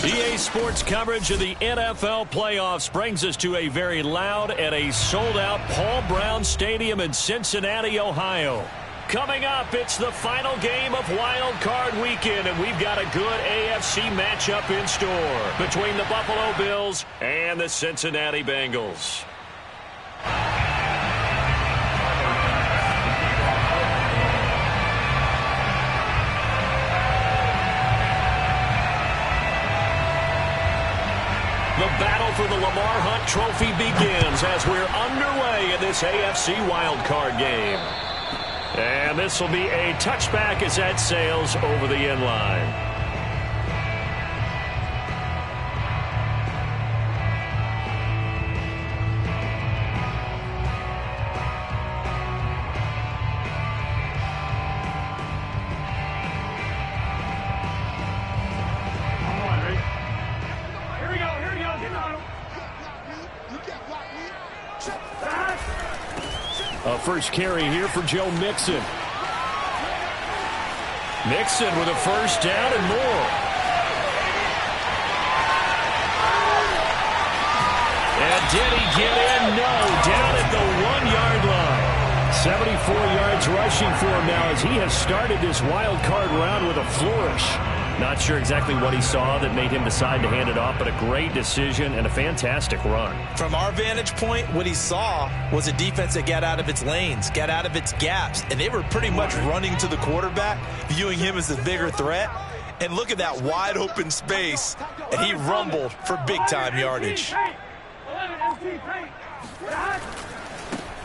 EA Sports coverage of the NFL playoffs brings us to a very loud and a sold-out Paul Brown Stadium in Cincinnati, Ohio. Coming up, it's the final game of Wild Card Weekend, and we've got a good AFC matchup in store between the Buffalo Bills and the Cincinnati Bengals. The battle for the Lamar Hunt Trophy begins as we're underway in this AFC wildcard game. And this will be a touchback as that sails over the end line. First carry here for Joe Mixon. Mixon with a first down and more. And did he get in? No, down at the 1-yard line. 74 yards rushing for him now as he has started this wild card round with a flourish. Not sure exactly what he saw that made him decide to hand it off, but a great decision and a fantastic run. From our vantage point, what he saw was a defense that got out of its lanes, got out of its gaps, and they were pretty much running to the quarterback, viewing him as the bigger threat. And look at that wide open space, and he rumbled for big-time yardage.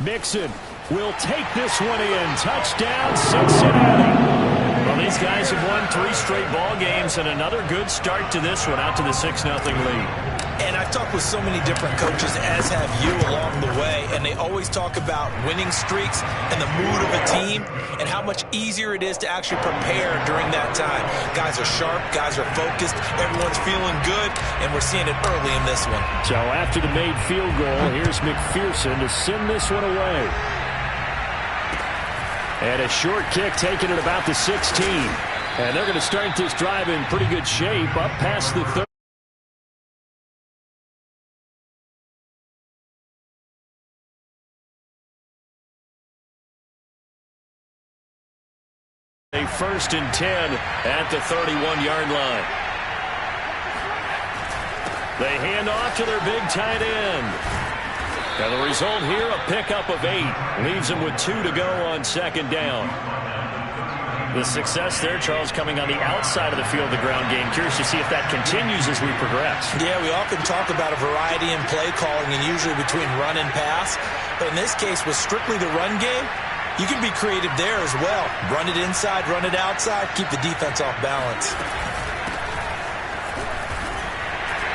Mixon will take this one in. Touchdown, Cincinnati. Well, these guys have won 3 straight ball games and another good start to this one, out to the 6-0 lead. And I've talked with so many different coaches, as have you, along the way, and they always talk about winning streaks and the mood of a team and how much easier it is to actually prepare during that time. Guys are sharp, guys are focused, everyone's feeling good, and we're seeing it early in this one. So after the made field goal, here's McPherson to send this one away. And a short kick taken at about the 16. And they're going to start this drive in pretty good shape up past the 30. A 1st and 10 at the 31-yard line. They hand off to their big tight end. And the result here, a pickup of 8. Leaves them with 2 to go on 2nd down. The success there, Charles, coming on the outside of the field, the ground game. Curious to see if that continues as we progress. Yeah, we often talk about a variety in play calling and usually between run and pass. But in this case, with strictly the run game, you can be creative there as well. Run it inside, run it outside, keep the defense off balance.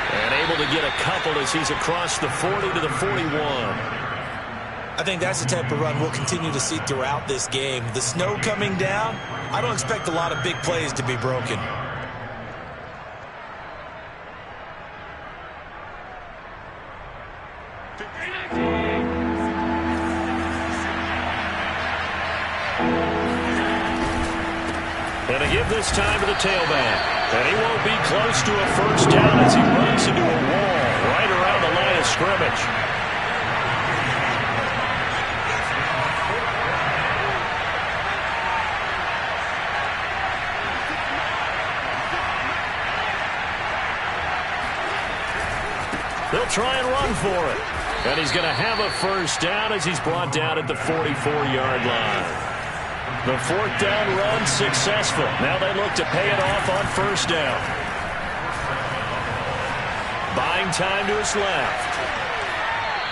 And able to get a couple as he's across the 40 to the 41. I think that's the type of run we'll continue to see throughout this game. The snow coming down, I don't expect a lot of big plays to be broken. And a give this time to the tailback. And he won't be close to a first down as he runs into a wall right around the line of scrimmage. They'll try and run for it. And he's going to have a first down as he's brought down at the 44-yard line. The 4th down run successful. Now they look to pay it off on 1st down. Buying time to his left.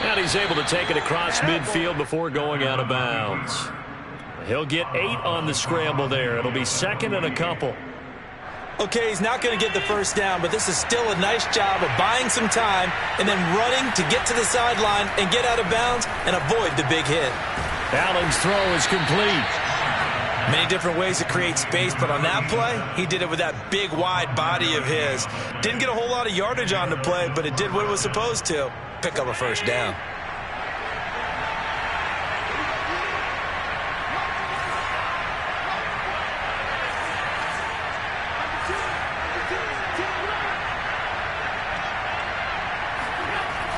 And he's able to take it across midfield before going out of bounds. He'll get 8 on the scramble there. It'll be 2nd and a couple. Okay, he's not going to get the first down, but this is still a nice job of buying some time and then running to get to the sideline and get out of bounds and avoid the big hit. Allen's throw is complete. Many different ways to create space, but on that play, he did it with that big, wide body of his. Didn't get a whole lot of yardage on the play, but it did what it was supposed to. Pick up a first down.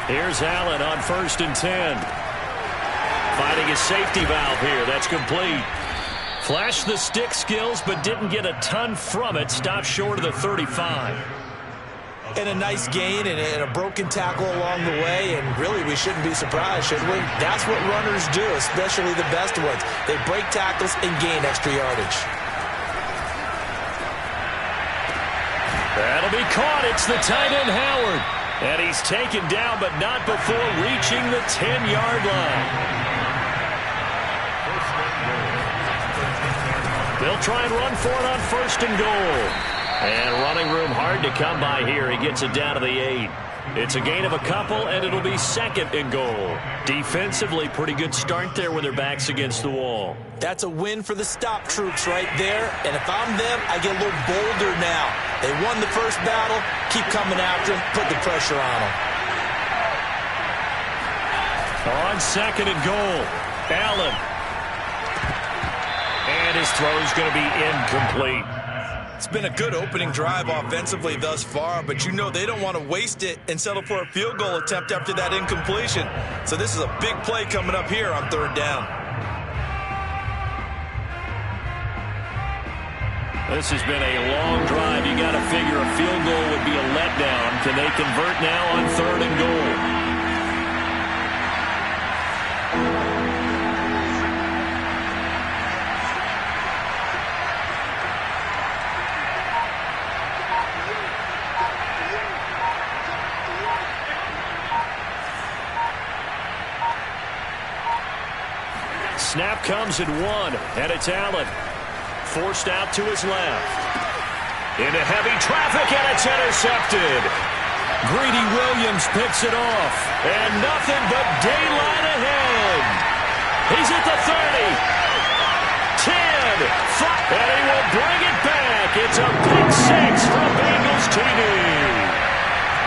Here's Allen on 1st and 10. Finding his safety valve here. That's complete. Flashed the stick skills, but didn't get a ton from it. Stopped short of the 35. And a nice gain and a broken tackle along the way, and really we shouldn't be surprised, should we? That's what runners do, especially the best ones. They break tackles and gain extra yardage. That'll be caught. It's the tight end, Howard. And he's taken down, but not before reaching the 10-yard line. They'll try and run for it on 1st and goal. And running room hard to come by here. He gets it down to the 8. It's a gain of a couple, and it'll be 2nd and goal. Defensively, pretty good start there with their backs against the wall. That's a win for the stop troops right there. And if I'm them, I get a little bolder now. They won the first battle. Keep coming after them. Put the pressure on them. On 2nd and goal, Allen. And his throw's going to be incomplete. It's been a good opening drive offensively thus far, but you know they don't want to waste it and settle for a field goal attempt after that incompletion. So this is a big play coming up here on 3rd down. This has been a long drive. You got to figure a field goal would be a letdown. Can they convert now on 3rd and goal? Snap comes at 1, and it's Allen. Forced out to his left. Into heavy traffic, and it's intercepted. Greedy Williams picks it off, and nothing but daylight ahead. He's at the 30, 10, 5, and he will bring it back. It's a pick 6 from Bengals TD.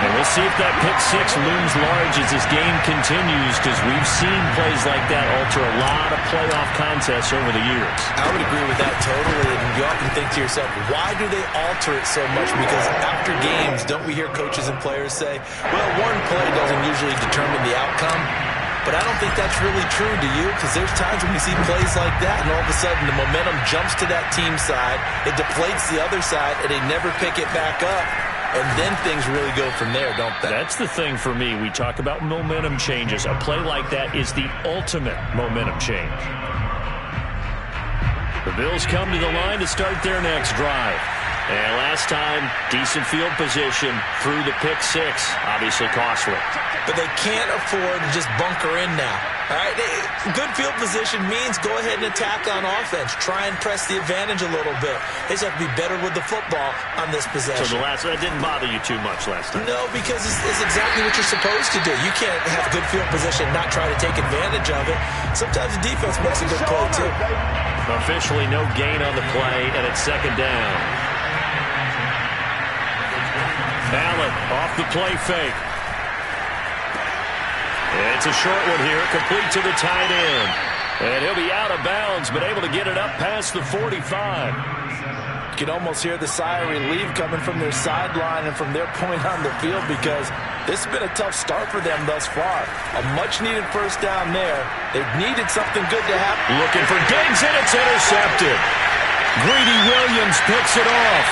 And we'll see if that pick 6 looms large as this game continues, because we've seen plays like that alter a lot of playoff contests over the years. I would agree with that totally, and you often think to yourself, why do they alter it so much? Because after games, don't we hear coaches and players say, well, one play doesn't usually determine the outcome? But I don't think that's really true, do you? Because there's times when we see plays like that, and all of a sudden the momentum jumps to that team side, it deflates the other side, and they never pick it back up. And then things really go from there, don't they? That's the thing for me. We talk about momentum changes. A play like that is the ultimate momentum change. The Bills come to the line to start their next drive. And last time, decent field position through the pick 6. Obviously costly. But they can't afford to just bunker in now. All right, good field position means go ahead and attack on offense. Try and press the advantage a little bit. They just have to be better with the football on this possession. So that didn't bother you too much last time? No, because it's exactly what you're supposed to do. You can't have good field position and not try to take advantage of it. Sometimes the defense makes a good play, too. Officially no gain on the play, and it's 2nd down. Allen off the play fake. It's a short one here, complete to the tight end. And he'll be out of bounds, but able to get it up past the 45. You can almost hear the sigh of relief coming from their sideline and from their point on the field, because this has been a tough start for them thus far. A much-needed first down there. They've needed something good to happen. Looking for Diggs, and it's intercepted. Greedy Williams picks it off.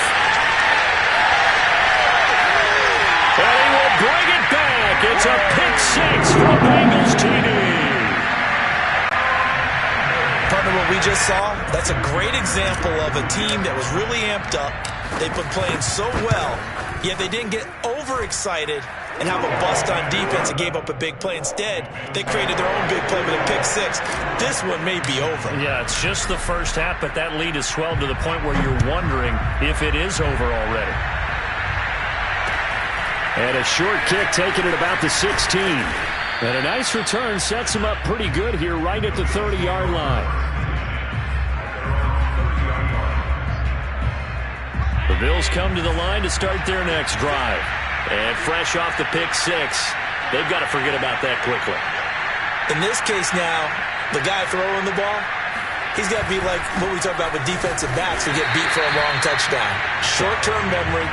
And he will bring it back. It's a pick 6 from Bengals TD. Partner, what we just saw, that's a great example of a team that was really amped up. They've been playing so well, yet they didn't get overexcited and have a bust on defense and gave up a big play. Instead, they created their own big play with a pick 6. This one may be over. Yeah, it's just the first half, but that lead has swelled to the point where you're wondering if it is over already. And a short kick taken at about the 16. And a nice return sets him up pretty good here right at the 30-yard line. The Bills come to the line to start their next drive. And fresh off the pick 6, they've got to forget about that quickly. In this case now, the guy throwing the ball, he's got to be like what we talk about with defensive backs who get beat for a long touchdown. Short-term memory,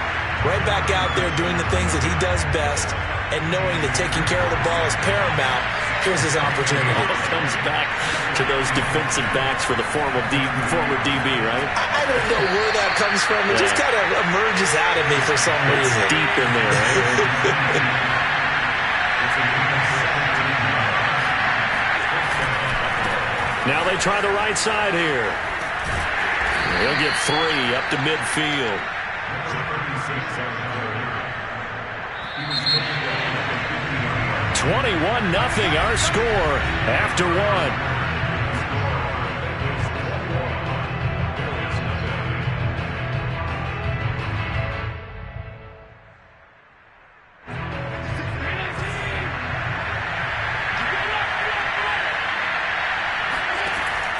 right back out there doing the things that he does best. and knowing that taking care of the ball is paramount, here's his opportunity. It comes back to those defensive backs for the former DB, right? I don't know where that comes from. It just kind of emerges out of me for some reason. It's deep in there, right? Now they try the right side here. He'll get 3 up to midfield. $21-0 our score after 1.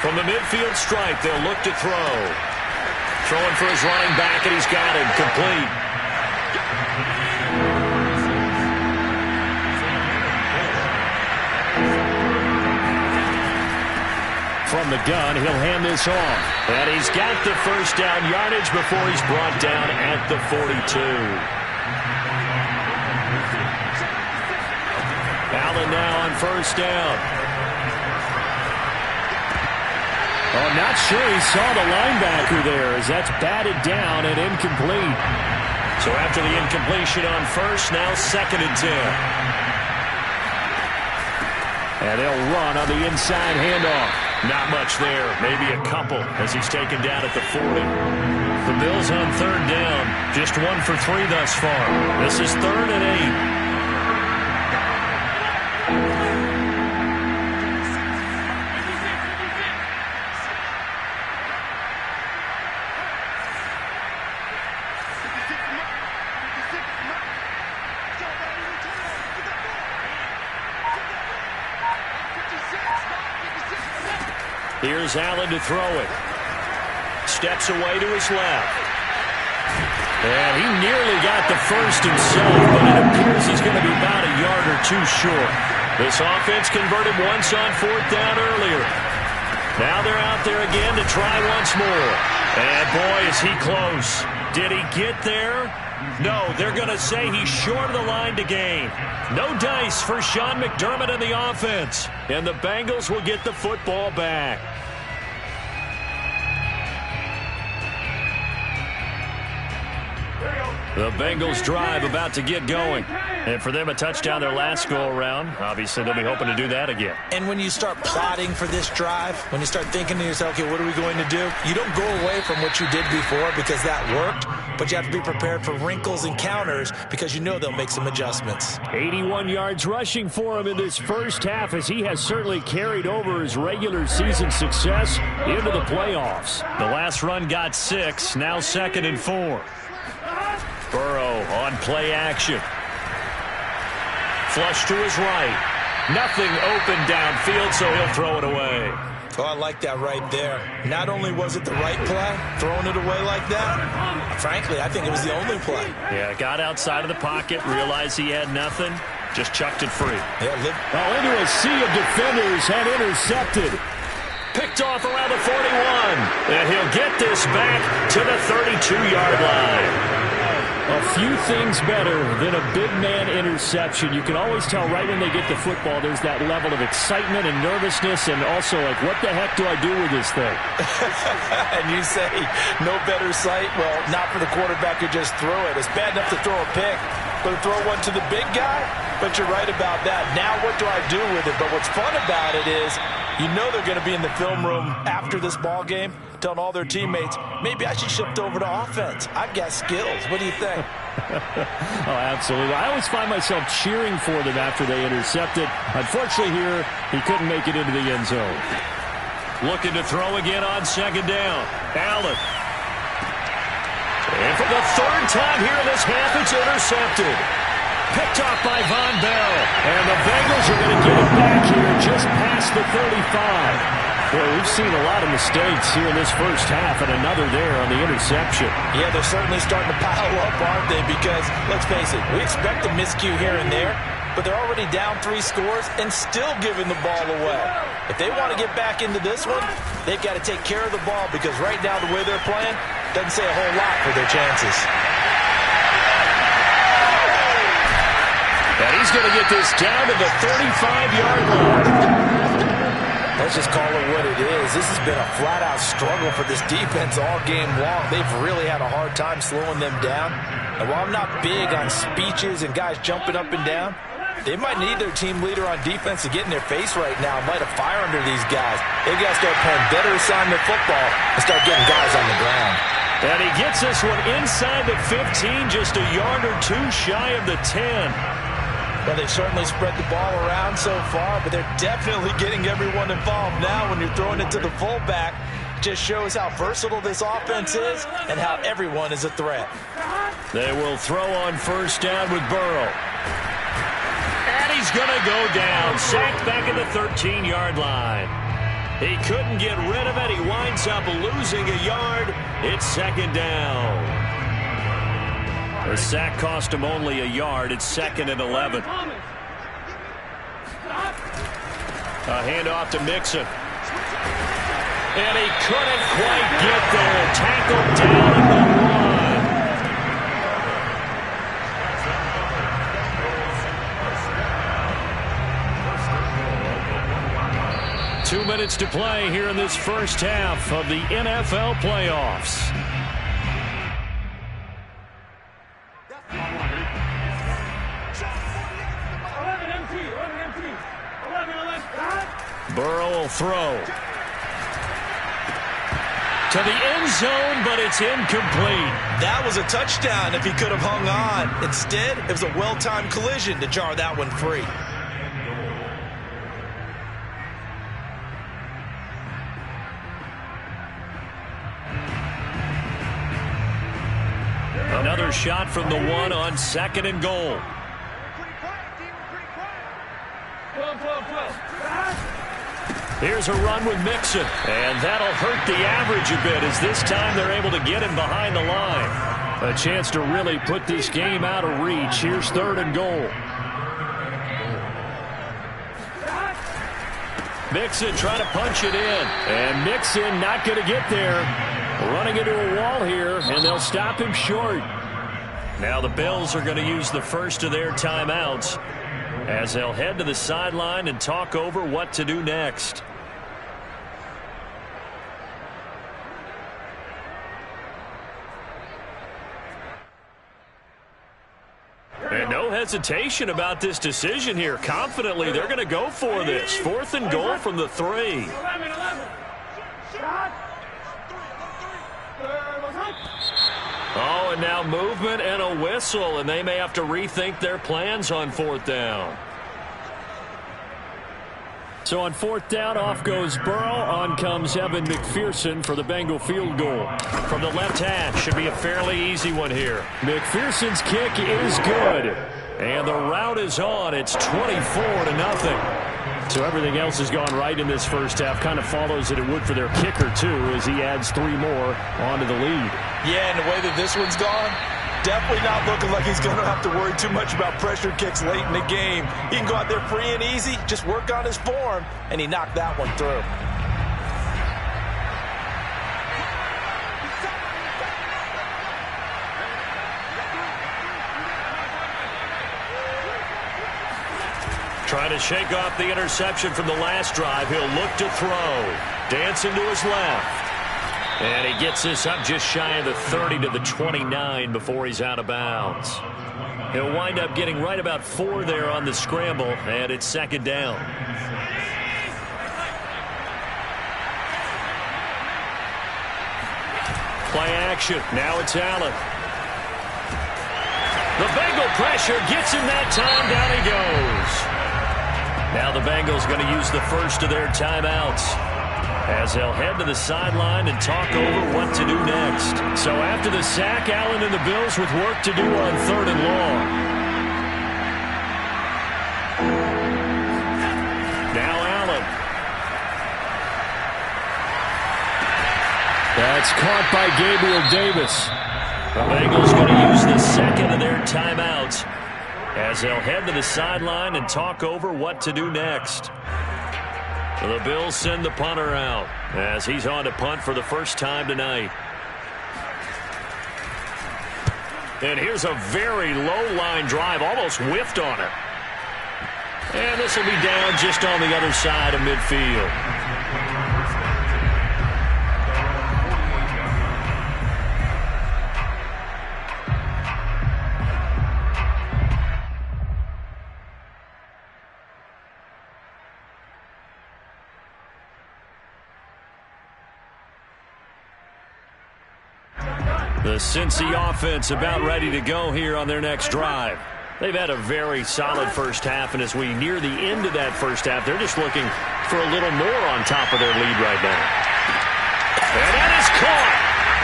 From the midfield stripe, they'll look to throw. Throwing for his running back, and he's got him complete. From the gun, he'll hand this off. And he's got the first down yardage before he's brought down at the 42. Allen now on first down. Oh, not sure he saw the linebacker there as that's batted down and incomplete. So after the incompletion on first, now 2nd and 10. And they'll run on the inside handoff. Not much there, maybe a couple as he's taken down at the 40. The Bills on 3rd down, just 1 for 3 thus far. This is 3rd and 8. Here's Allen to throw it. Steps away to his left. And he nearly got the first himself, but it appears he's going to be about a yard or 2 short. This offense converted once on 4th down earlier. Now they're out there again to try once more. And boy, is he close. Did he get there? No, they're going to say he's short of the line to gain. No dice for Sean McDermott and the offense. And the Bengals will get the football back. The Bengals drive about to get going. And for them, a touchdown their last go-around. Obviously, they'll be hoping to do that again. And when you start plotting for this drive, when you start thinking to yourself, okay, what are we going to do? You don't go away from what you did before because that worked, but you have to be prepared for wrinkles and counters because you know they'll make some adjustments. 81 yards rushing for him in this first half as he has certainly carried over his regular season success into the playoffs. The last run got 6, now 2nd and 4. Burrow on play action. Flush to his right. Nothing open downfield, so he'll throw it away. Oh, I like that right there. Not only was it the right play, throwing it away like that, frankly, I think it was the only play. Yeah, got outside of the pocket, realized he had nothing, just chucked it free. Yeah, into a sea of defenders and intercepted. Picked off around the 41. And he'll get this back to the 32-yard line. A few things better than a big man interception. You can always tell right when they get the football, there's that level of excitement and nervousness and also like, what the heck do I do with this thing? And you say, no better sight? Well, not for the quarterback who just threw it. It's bad enough to throw a pick, but to throw one to the big guy? But you're right about that. Now what do I do with it? But what's fun about it is you know they're going to be in the film room after this ball game telling all their teammates, maybe I should shift over to offense. I've got skills. What do you think? Oh, absolutely. I always find myself cheering for them after they intercept it. Unfortunately here, he couldn't make it into the end zone. Looking to throw again on 2nd down. Allen. And for the 3rd time here in this half, it's intercepted. Picked off by Von Bell. And the Bengals are going to get it back here just past the 35. Boy, we've seen a lot of mistakes here in this first half, and another there on the interception. Yeah, they're certainly starting to pile up, aren't they? Because, let's face it, we expect a miscue here and there, but they're already down 3 scores and still giving the ball away. If they want to get back into this one, they've got to take care of the ball because right now the way they're playing doesn't say a whole lot for their chances. And he's going to get this down to the 35-yard line. Let's just call it what it is. This has been a flat-out struggle for this defense all game long. They've really had a hard time slowing them down. And while I'm not big on speeches and guys jumping up and down, they might need their team leader on defense to get in their face right now and light a fire under these guys. They've got to start playing better assignment football and start getting guys on the ground. And he gets this one inside the 15, just a yard or two shy of the 10. Well, they've certainly spread the ball around so far, but they're definitely getting everyone involved now when you're throwing it to the fullback. Just shows how versatile this offense is and how everyone is a threat. They will throw on first down with Burrow. And he's going to go down, sacked back at the 13-yard line. He couldn't get rid of it. He winds up losing a yard. It's second down. The sack cost him only a yard. It's 2nd and 11. A handoff to Mixon. And he couldn't quite get there. Tackled down at the 1. 2 minutes to play here in this first half of the NFL playoffs. Burrow will throw to the end zone, but it's incomplete. That was a touchdown if he could have hung on. Instead, it was a well-timed collision to jar that one free. Another shot from the 1 on 2nd and goal. Here's a run with Mixon, and that'll hurt the average a bit as this time they're able to get him behind the line. A chance to really put this game out of reach. Here's 3rd and goal. Mixon trying to punch it in, and Mixon not going to get there. Running into a wall here, and they'll stop him short. Now the Bills are going to use the first of their timeouts as they'll head to the sideline and talk over what to do next. And no hesitation about this decision here. Confidently, they're going to go for this. 4th and goal from the 3. Oh, and now movement and a whistle, and they may have to rethink their plans on 4th down. So on 4th down, off goes Burrow. On comes Evan McPherson for the Bengal field goal. From the left hash, should be a fairly easy one here. McPherson's kick is good. And the route is on. It's 24-0. So everything else has gone right in this first half. Kind of follows that it would for their kicker, too, as he adds 3 more onto the lead. Yeah, and the way that this one's gone, definitely not looking like he's going to have to worry too much about pressure kicks late in the game. He can go out there free and easy, just work on his form, and he knocked that one through. Trying to shake off the interception from the last drive. He'll look to throw. Dancing to his left. And he gets this up just shy of the 30 to the 29 before he's out of bounds. He'll wind up getting right about 4 there on the scramble, and it's 2nd down. Play action. Now it's Allen. The Bengal pressure gets him that time. Down he goes. Now the Bengals going to use the first of their timeouts as they'll head to the sideline and talk over what to do next. So after the sack, Allen and the Bills with work to do on 3rd and long. Now Allen. That's caught by Gabriel Davis. The Bengals going to use the second of their timeouts as they'll head to the sideline and talk over what to do next. The Bills send the punter out as he's on to punt for the first time tonight. And here's a very low line drive, almost whiffed on it. And this will be down just on the other side of midfield. The Cincy offense about ready to go here on their next drive. They've had a very solid first half, and as we near the end of that first half, they're just looking for a little more on top of their lead right now. And that is caught.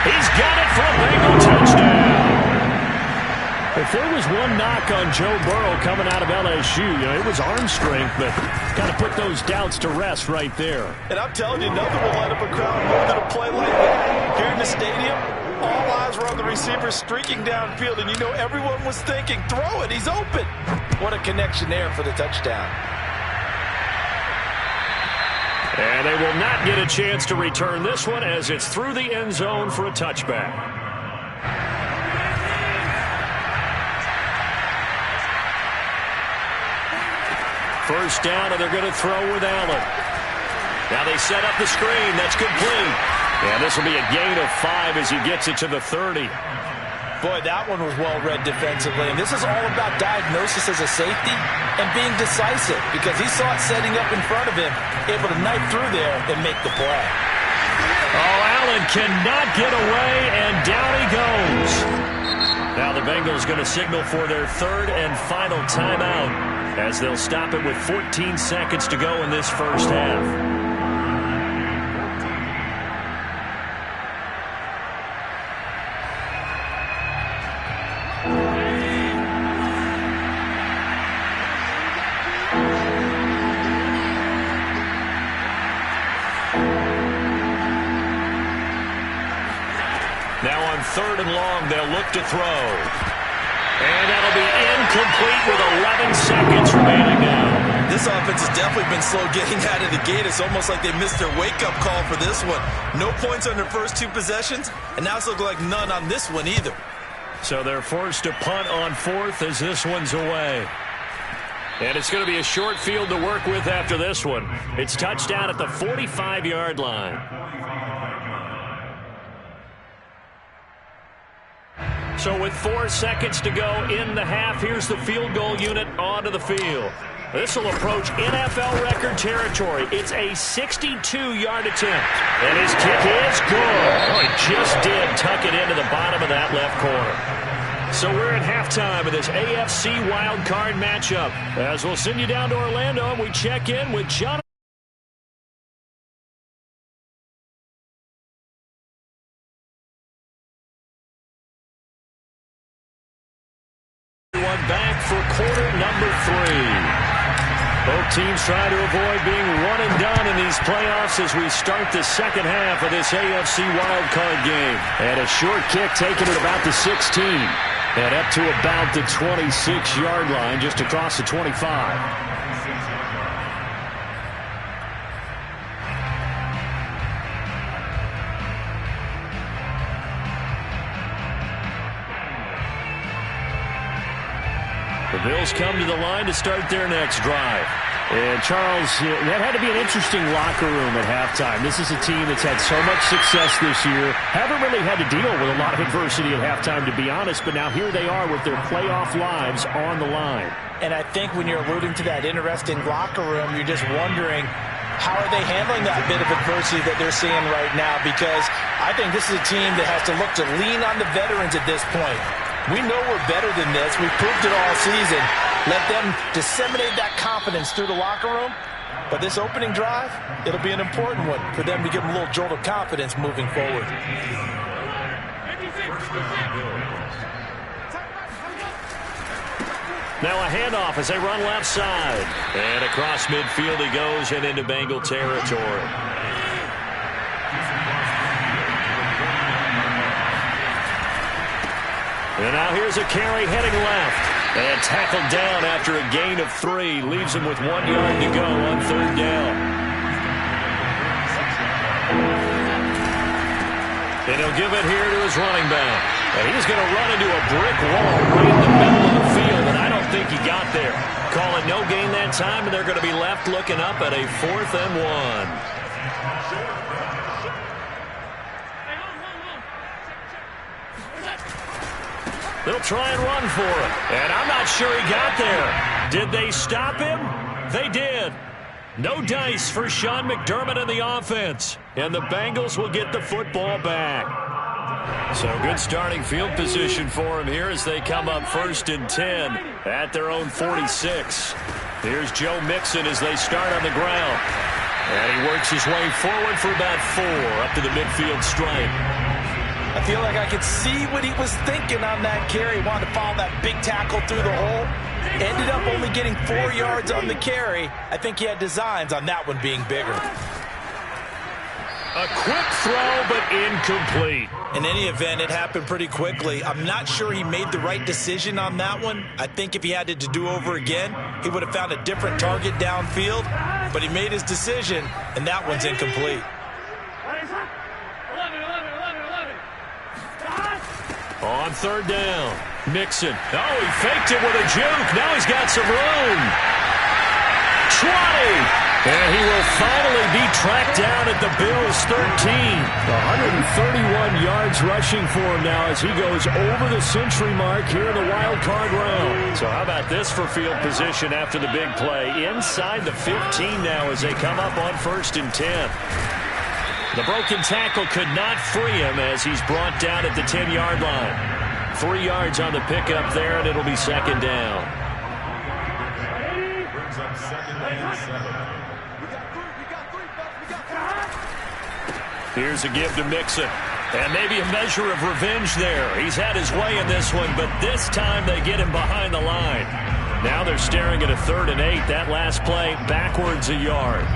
He's got it for a Bengal touchdown. If there was one knock on Joe Burrow coming out of LSU, it was arm strength, but kind of put those doubts to rest right there. And I'm telling you, nothing will light up a crowd more than a play like that. Here in the stadium, all eyes were on the receiver streaking downfield, and everyone was thinking, throw it, he's open. What a connection there for the touchdown. And they will not get a chance to return this one as it's through the end zone for a touchback. First down, and they're going to throw with Allen. Now they set up the screen. That's complete. And this will be a gain of 5 as he gets it to the 30. Boy, that one was well-read defensively. And this is all about diagnosis as a safety and being decisive, because he saw it setting up in front of him, able to knife through there and make the play. Oh, Allen cannot get away, and down he goes. Now the Bengals going to signal for their third and final timeout, as they'll stop it with 14 seconds to go in this first half. Now on third and long, they'll look to throw. And that'll be incomplete with 11 seconds remaining now. This offense has definitely been slow getting out of the gate. It's almost like they missed their wake-up call for this one. No points on their first 2 possessions, and now it's looking like none on this one either. So they're forced to punt on fourth as this one's away. And it's going to be a short field to work with after this one. It's touchdown at the 45-yard line. So with 4 seconds to go in the half, here's the field goal unit onto the field. This will approach NFL record territory. It's a 62-yard attempt. And his kick is good. Oh, he just did tuck it into the bottom of that left corner. So we're at halftime of this AFC wildcard matchup, as we'll send you down to Orlando and we check in with Jonathan. Back for quarter number 3. Both teams trying to avoid being one and done in these playoffs as we start the second half of this AFC wildcard game. And a short kick taken at about the 16. And up to about the 26-yard line, just across the 25. The Bills come to the line to start their next drive. And, Charles, that had to be an interesting locker room at halftime. This is a team that's had so much success this year. Haven't really had to deal with a lot of adversity at halftime, to be honest, but now here they are with their playoff lives on the line. And I think when you're alluding to that interesting locker room, you're just wondering, how are they handling that bit of adversity that they're seeing right now? Because I think this is a team that has to look to lean on the veterans at this point. We know we're better than this. We've proved it all season. Let them disseminate that confidence through the locker room. But this opening drive, it'll be an important one for them to give them a little jolt of confidence moving forward. Now a handoff as they run left side. And across midfield he goes and into Bengal territory. And now here's a carry heading left. And tackled down after a gain of 3. Leaves him with 1 yard to go on third down. And he'll give it here to his running back. And he's going to run into a brick wall right in the middle of the field. And I don't think he got there. Call it no gain that time, and they're going to be left looking up at a 4th and 1. They'll try and run for it. And I'm not sure he got there. Did they stop him? They did. No dice for Sean McDermott in the offense. And the Bengals will get the football back. So good starting field position for him here as they come up 1st and 10 at their own 46. Here's Joe Mixon as they start on the ground. And he works his way forward for about 4 up to the midfield stripe. I feel like I could see what he was thinking on that carry. He wanted to follow that big tackle through the hole. Ended up only getting 4 yards on the carry. I think he had designs on that one being bigger. A quick throw, but incomplete. In any event, it happened pretty quickly. I'm not sure he made the right decision on that one. I think if he had to do over again, he would have found a different target downfield. But he made his decision, and that one's incomplete. On 3rd down, Mixon. Oh, he faked it with a juke. Now he's got some room. 20. And he will finally be tracked down at the Bills' 13. 131 yards rushing for him now as he goes over the century mark here in the wild card round. So how about this for field position after the big play? Inside the 15 now as they come up on 1st and 10. The broken tackle could not free him as he's brought down at the 10-yard line. 3 yards on the pickup there, and it'll be 2nd down. Here's a give to Mixon. And maybe a measure of revenge there. He's had his way in this one, but this time they get him behind the line. Now they're staring at a 3rd and 8. That last play backwards a yard.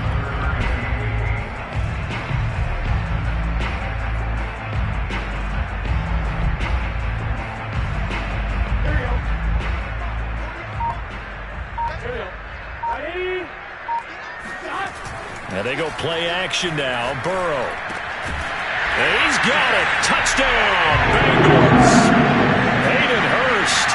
And they go play action now. Burrow. And he's got it. Touchdown, Bengals. Hayden Hurst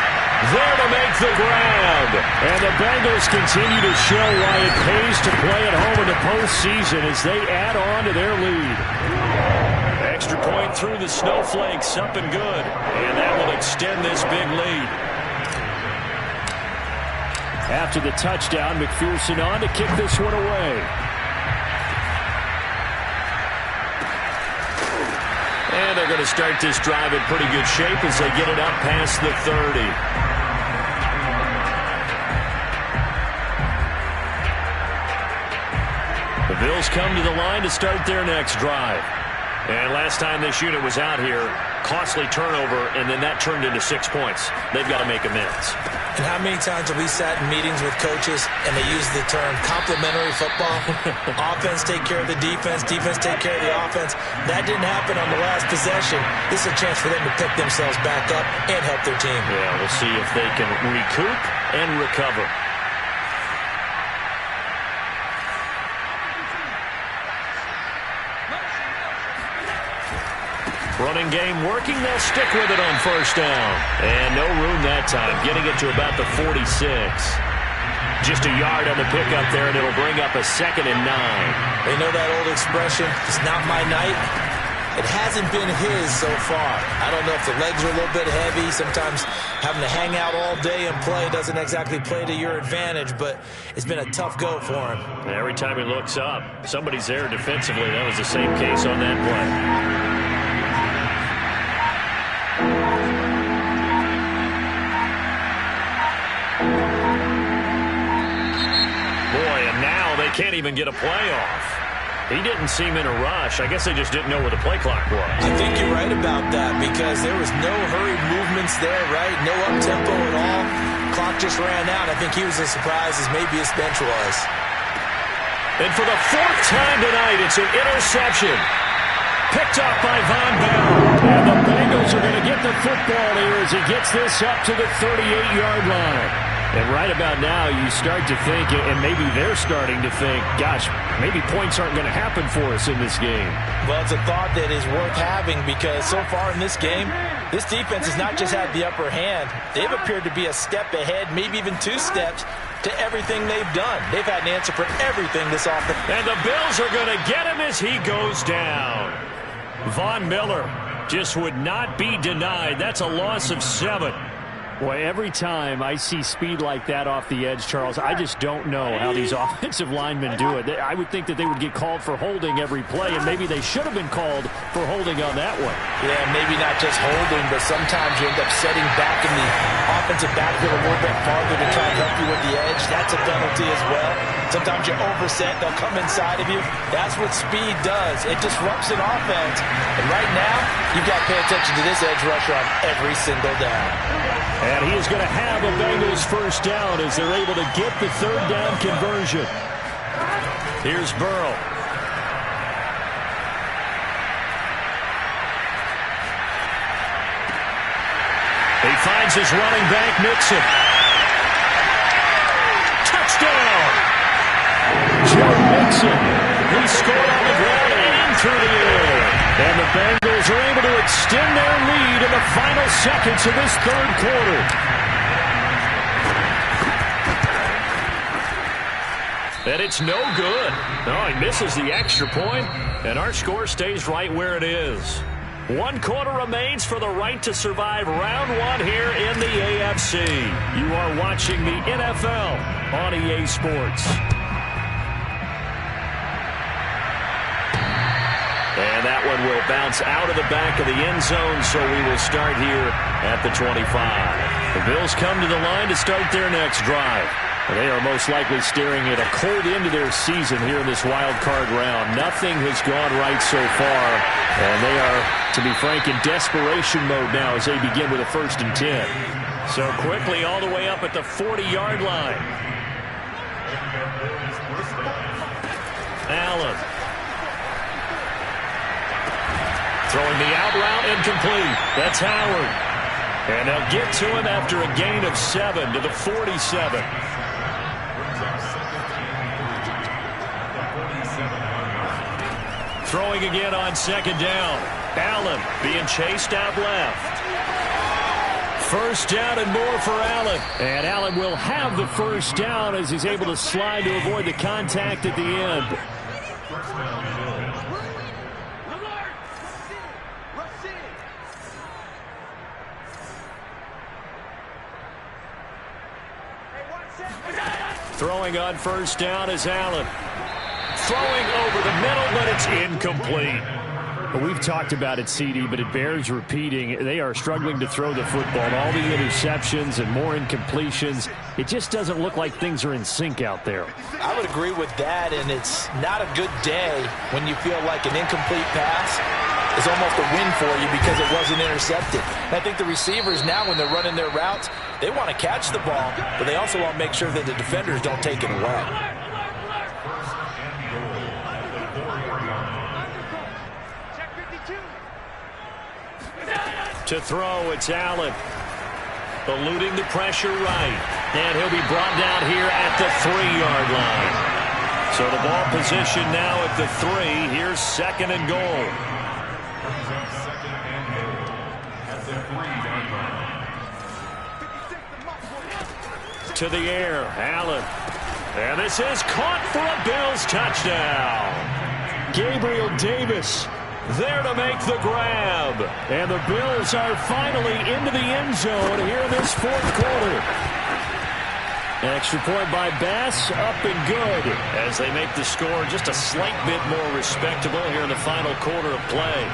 there to make the grab. And the Bengals continue to show why it pays to play at home in the postseason as they add on to their lead. Extra point through the snowflakes, up and good. And that will extend this big lead. After the touchdown, McPherson on to kick this one away. And they're going to start this drive in pretty good shape as they get it up past the 30. The Bills come to the line to start their next drive. And last time this unit was out here, costly turnover, and then that turned into 6 points. They've got to make amends. And how many times have we sat in meetings with coaches and they use the term complementary football? Offense take care of the defense, defense take care of the offense. That didn't happen on the last possession. This is a chance for them to pick themselves back up and help their team. Yeah, we'll see if they can recoup and recover. Running game working. They'll stick with it on 1st down. And no room that time, getting it to about the 46. Just a yard on the pickup there, and it'll bring up a 2nd and 9. They know that old expression, it's not my night. It hasn't been his so far. I don't know if the legs are a little bit heavy. Sometimes having to hang out all day and play doesn't exactly play to your advantage, but it's been a tough go for him. Every time he looks up, somebody's there defensively. That was the same case on that play. They can't even get a play off. He didn't seem in a rush. I guess they just didn't know where the play clock was. I think you're right about that because there was no hurried movements there, right? No up-tempo at all. Clock just ran out. I think he was as surprised as maybe his bench was. And for the 4th time tonight, it's an interception. Picked up by Von Bell. And the Bengals are going to get the football here as he gets this up to the 38-yard line. And right about now, you start to think, and maybe they're starting to think, gosh, maybe points aren't going to happen for us in this game. Well, it's a thought that is worth having because so far in this game, this defense has not just had the upper hand. They've appeared to be a step ahead, maybe even 2 steps to everything they've done. They've had an answer for everything this offense. And the Bills are going to get him as he goes down. Von Miller just would not be denied. That's a loss of 7. Boy, every time I see speed like that off the edge, Charles, I just don't know how these offensive linemen do it. I would think that they would get called for holding every play, and maybe they should have been called for holding on that one. Yeah, maybe not just holding, but sometimes you end up setting back in the offensive backfield a little bit farther to try and help you with the edge. That's a penalty as well. Sometimes you overset, they'll come inside of you. That's what speed does. It disrupts an offense. And right now, you've got to pay attention to this edge rusher on every single down. And he is going to have a Bengals first down as they're able to get the 3rd down conversion. Here's Burrow. He finds his running back, Mixon. Touchdown! Joe Mixon. He scored on the ground and through the air. And the Bengals are able to extend their lead in the final seconds of this 3rd quarter. And it's no good. No, he misses the extra point, and our score stays right where it is. 1 quarter remains for the right to survive round 1 here in the AFC. You are watching the NFL on EA Sports. And that one will bounce out of the back of the end zone, so we will start here at the 25. The Bills come to the line to start their next drive. They are most likely staring at a cold end of their season here in this wild card round. Nothing has gone right so far, and they are, to be frank, in desperation mode now as they begin with a 1st and 10. So quickly all the way up at the 40-yard line. Allen. Throwing the out route incomplete. That's Howard. And they'll get to him after a gain of 7 to the 47. Throwing again on 2nd down. Allen being chased out left. 1st down and more for Allen. And Allen will have the 1st down as he's able to slide to avoid the contact at the end. Throwing on 1st down is Allen. Throwing over the middle, but it's incomplete. Well, we've talked about it, CD, but it bears repeating. They are struggling to throw the football. All the interceptions and more incompletions. It just doesn't look like things are in sync out there. I would agree with that, and it's not a good day when you feel like an incomplete pass is almost a win for you because it wasn't intercepted. And I think the receivers now, when they're running their routes, they want to catch the ball, but they also want to make sure that the defenders don't take it away. To throw, it's Allen. Eluding the pressure right. And he'll be brought down here at the 3-yard line. So the ball position now at the 3. Here's 2nd and goal. To the air, Allen. And this is caught for a Bills touchdown. Gabriel Davis there to make the grab. And the Bills are finally into the end zone here in this 4th quarter. Extra point by Bass, up and good, as they make the score just a slight bit more respectable here in the final quarter of play.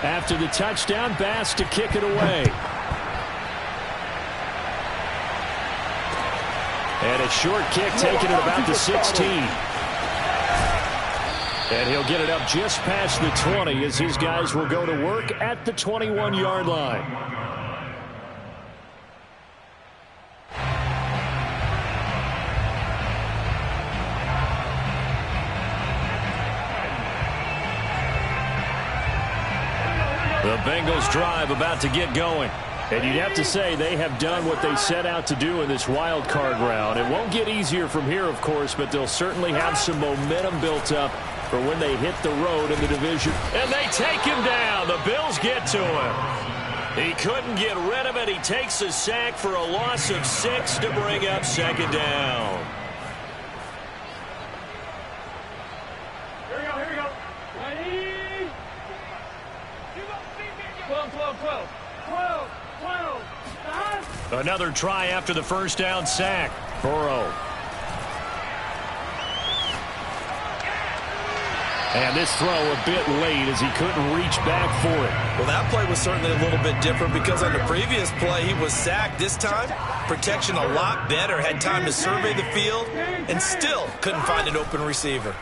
After the touchdown, Bass to kick it away. And a short kick taken at about the 16. And he'll get it up just past the 20 as his guys will go to work at the 21-yard line. The Bengals drive about to get going. And you'd have to say they have done what they set out to do in this wild card round. It won't get easier from here, of course, but they'll certainly have some momentum built up for when they hit the road in the division. And they take him down. The Bills get to him. He couldn't get rid of it. He takes a sack for a loss of 6 to bring up second down. Here we go. Ready? 12. Another try after the first down sack. Burrow. And this throw a bit late as he couldn't reach back for it. Well, that play was certainly a little bit different because on the previous play he was sacked. This time, protection a lot better. Had time to survey the field and still couldn't find an open receiver.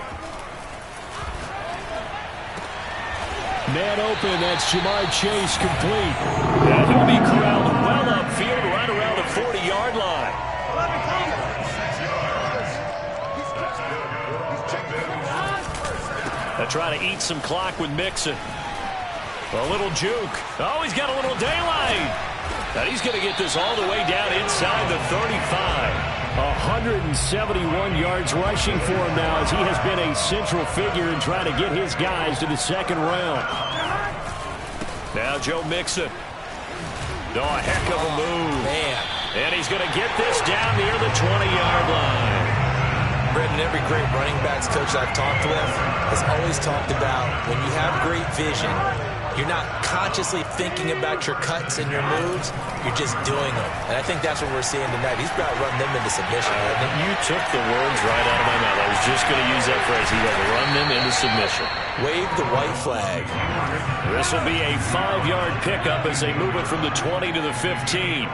Man open, that's Ja'Marr Chase complete. And he'll be corralled well upfield right around the 40-yard line. They try to eat some clock with Mixon. A little juke. Oh, he's got a little daylight. And he's going to get this all the way down inside the 35. 171 yards rushing for him now as he has been a central figure in trying to get his guys to the second round. Now Joe Mixon. Oh, a heck of a move. Man. And he's going to get this down near the 20-yard line. Brendan, every great running backs coach I've talked with has always talked about when you have great vision, you're not consciously thinking about your cuts and your moves. You're just doing them. And I think that's what we're seeing tonight. He's about to run them into submission. You took the words right out of my mouth. I was just going to use that phrase. He's going to run them into submission. Wave the white flag. This will be a 5-yard pickup as they move it from the 20 to the 15.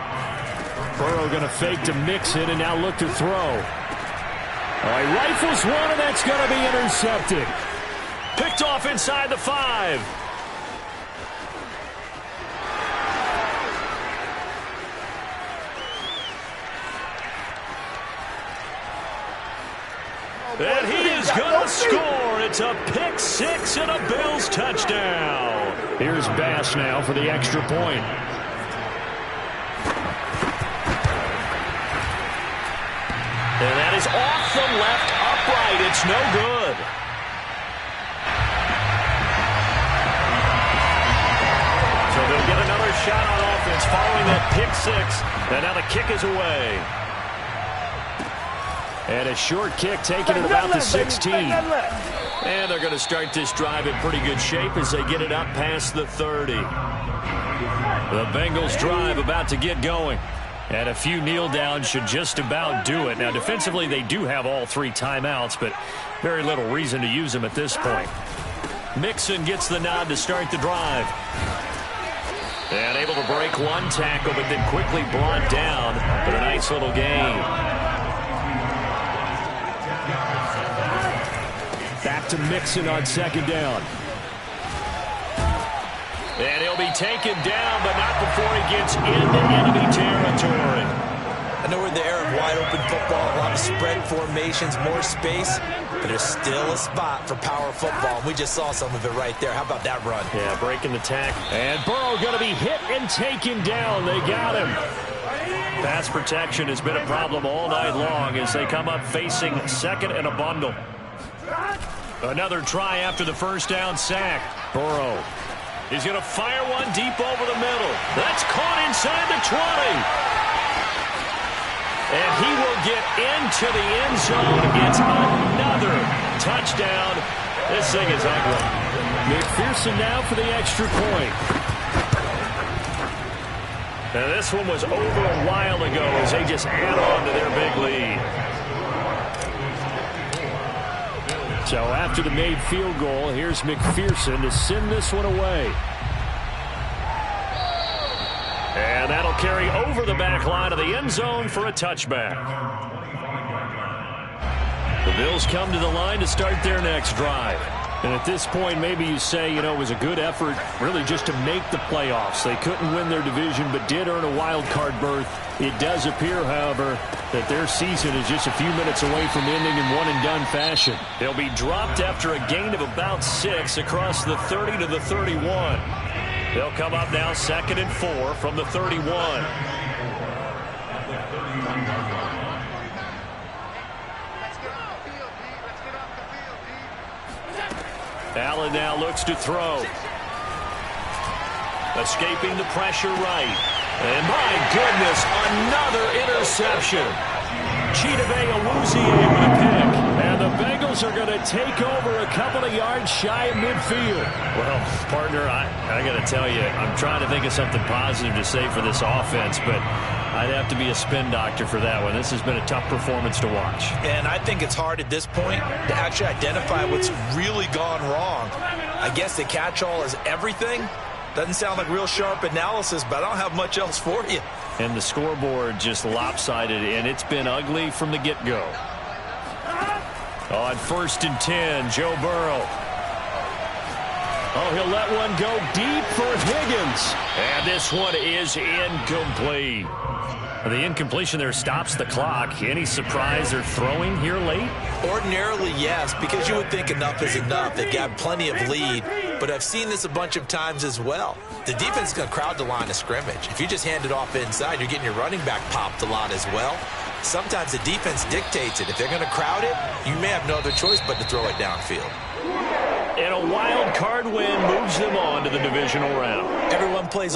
Burrow going to fake to Mixon and now look to throw. He rifles one, and that's going to be intercepted. Picked off inside the 5. And he is going to score. It's a pick 6 and a Bills touchdown. Here's Bass now for the extra point. And that is off the left upright. It's no good. So they'll get another shot on offense following that pick 6. And now the kick is away. And a short kick taken at about the 16. And they're going to start this drive in pretty good shape as they get it up past the 30. The Bengals drive about to get going. And a few kneel downs should just about do it. Now, defensively, they do have all 3 timeouts, but very little reason to use them at this point. Mixon gets the nod to start the drive. And able to break one tackle, but then quickly brought down with a nice little gain. Back to Mixon on second down. And he'll be taken down, but not before he gets into enemy territory. I know we're in the era of wide-open football, a lot of spread formations, more space, but there's still a spot for power football. We just saw some of it right there. How about that run? Yeah, breaking the tackle. And Burrow going to be hit and taken down. They got him. Pass protection has been a problem all night long as they come up facing second and a bundle. Another try after the first down sack. Burrow. He's going to fire one deep over the middle. That's caught inside the 20. And he will get into the end zone. It's another touchdown. This thing is ugly. McPherson now for the extra point. Now this one was over a while ago as they just add on to their big lead. So after the made field goal, here's McPherson to send this one away. And that'll carry over the back line of the end zone for a touchback. The Bills come to the line to start their next drive. And at this point, maybe you say, it was a good effort really just to make the playoffs. They couldn't win their division but did earn a wild card berth. It does appear, however, that their season is just a few minutes away from ending in one-and-done fashion. They'll be dropped after a gain of about 6 across the 30 to the 31. They'll come up now 2nd and 4 from the 31. Allen now looks to throw. Escaping the pressure right. And my goodness, another interception. Chidobe Awuzie with a pick. And the Bengals are going to take over a couple of yards shy of midfield. Well, partner, I got to tell you, I'm trying to think of something positive to say for this offense, but I'd have to be a spin doctor for that one. This has been a tough performance to watch. And I think it's hard at this point to actually identify what's really gone wrong. I guess the catch-all is everything. Doesn't sound like real sharp analysis, but I don't have much else for you. And the scoreboard just lopsided, and it's been ugly from the get-go. On 1st and 10, Joe Burrow. Oh, he'll let one go deep for Higgins. And this one is incomplete. The incompletion there stops the clock. Any surprise they're throwing here late? Ordinarily, yes, because you would think enough is enough. They've got plenty of lead, but I've seen this a bunch of times as well. The defense is going to crowd the line of scrimmage. If you just hand it off inside, you're getting your running back popped a lot as well. Sometimes the defense dictates it. If they're going to crowd it, you may have no other choice but to throw it downfield. And a wild card win moves them on to the divisional round. Everyone plays